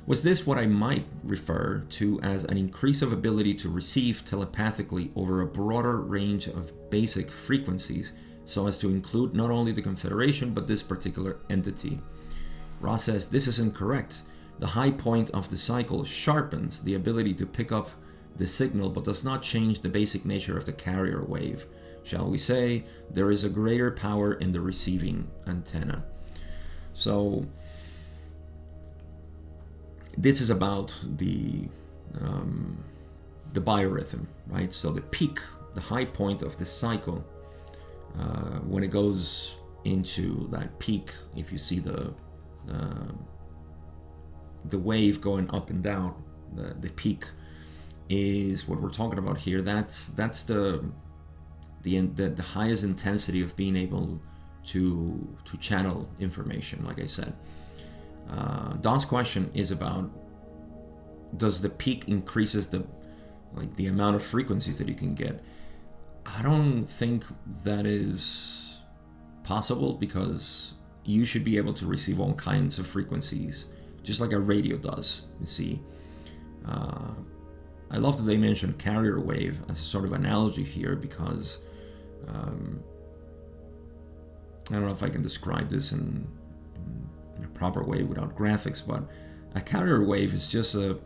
Was this what I might refer to as an increase of ability to receive telepathically over a broader range of basic frequencies, so as to include not only the Confederation but this particular entity? Ross says this is incorrect. The high point of the cycle sharpens the ability to pick up the signal but does not change the basic nature of the carrier wave. Shall we say there is a greater power in the receiving antenna? So this is about the biorhythm, right? So the peak, the high point of the cycle, when it goes into that peak, if you see the wave going up and down, the peak is what we're talking about here. That's the highest intensity of being able to channel information, like I said. Don's question is about, does the peak increases the amount of frequencies that you can get? I don't think that is possible, because you should be able to receive all kinds of frequencies, just like a radio does, you see. I love that they mentioned carrier wave as a sort of analogy here, because I don't know if I can describe this in a proper way without graphics, but a carrier wave is just a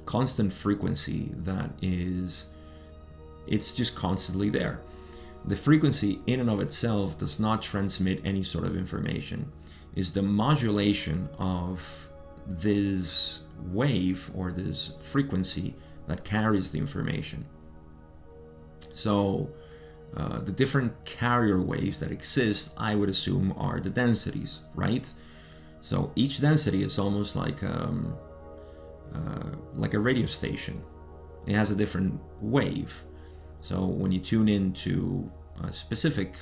constant frequency that it's just constantly there. The frequency in and of itself does not transmit any sort of information. It's the modulation of this wave or this frequency that carries the information. So the different carrier waves that exist, I would assume, are the densities, right? So each density is almost like a radio station. It has a different wave. So when you tune into a specific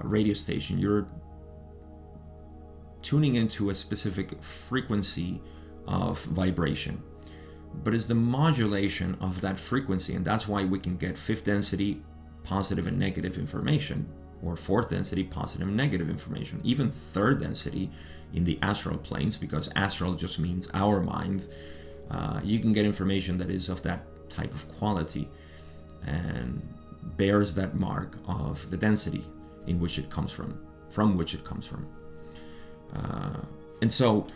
radio station, you're tuning into a specific frequency of vibration. But it's the modulation of that frequency, and that's why we can get fifth density positive and negative information, or fourth density positive and negative information, even third density in the astral planes, because astral just means our mind. You can get information that is of that type of quality and bears that mark of the density in which it comes from which it comes from. And so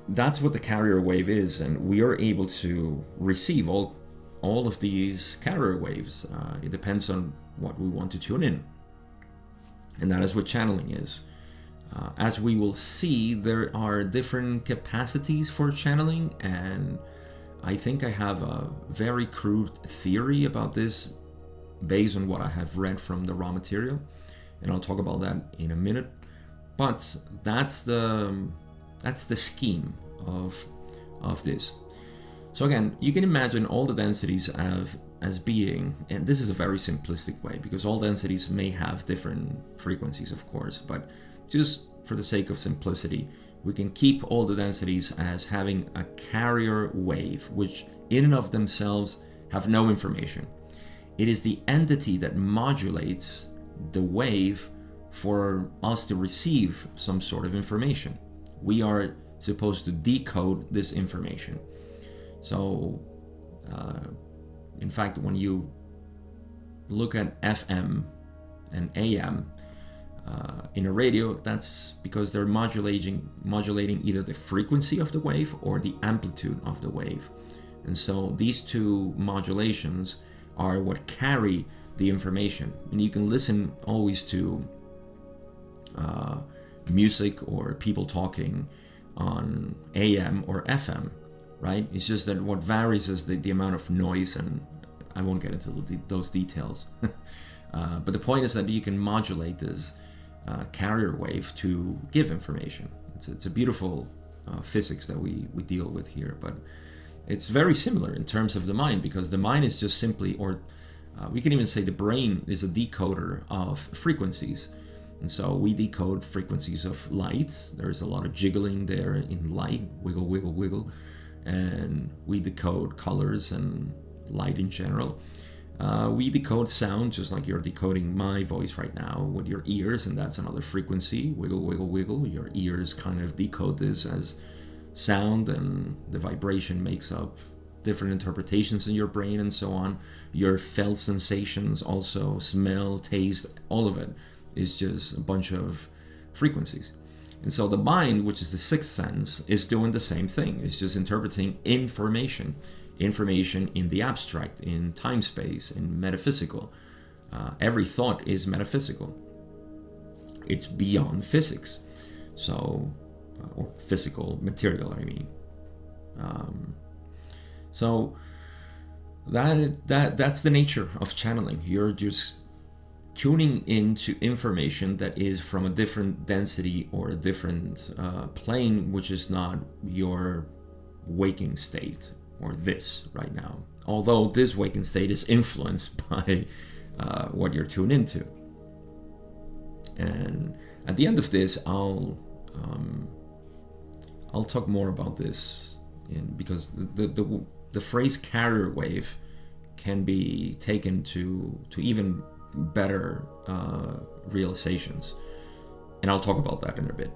that's what the carrier wave is, and we are able to receive all of these carrier waves. It depends on what we want to tune in, and that is what channeling is. As we will see, there are different capacities for channeling, and I think I have a very crude theory about this based on what I have read from the raw material, and I'll talk about that in a minute. But that's the scheme of this. So again, you can imagine all the densities as being, and this is a very simplistic way, because all densities may have different frequencies, of course, but just for the sake of simplicity, we can keep all the densities as having a carrier wave, which in and of themselves have no information. It is the entity that modulates the wave for us to receive some sort of information. We are supposed to decode this information. So, in fact, when you look at FM and AM in a radio, that's because they're modulating either the frequency of the wave or the amplitude of the wave. And so these two modulations are what carry the information. And you can listen always to music or people talking on AM or FM, right? It's just that what varies is the amount of noise, and I won't get into those details. But the point is that you can modulate this carrier wave to give information. It's a beautiful physics that we deal with here, but it's very similar in terms of the mind, because the mind is just simply, or we can even say the brain is a decoder of frequencies. And so we decode frequencies of light. There's a lot of jiggling there in light, wiggle, wiggle, wiggle. And we decode colors and light in general. We decode sound, just like you're decoding my voice right now with your ears, and that's another frequency, wiggle, wiggle, wiggle. Your ears kind of decode this as sound, and the vibration makes up different interpretations in your brain and so on. Your felt sensations also, smell, taste, all of it is just a bunch of frequencies. And so the mind, which is the sixth sense, is doing the same thing. It's just interpreting information in the abstract, in time space, in metaphysical. Every thought is metaphysical. It's beyond physics. So, or physical material, I mean. So that's the nature of channeling. You're just tuning into information that is from a different density or a different plane, which is not your waking state or this right now. Although this waking state is influenced by what you're tuned into. And at the end of this, I'll talk more about this, because the phrase carrier wave can be taken to even better realizations, and I'll talk about that in a bit.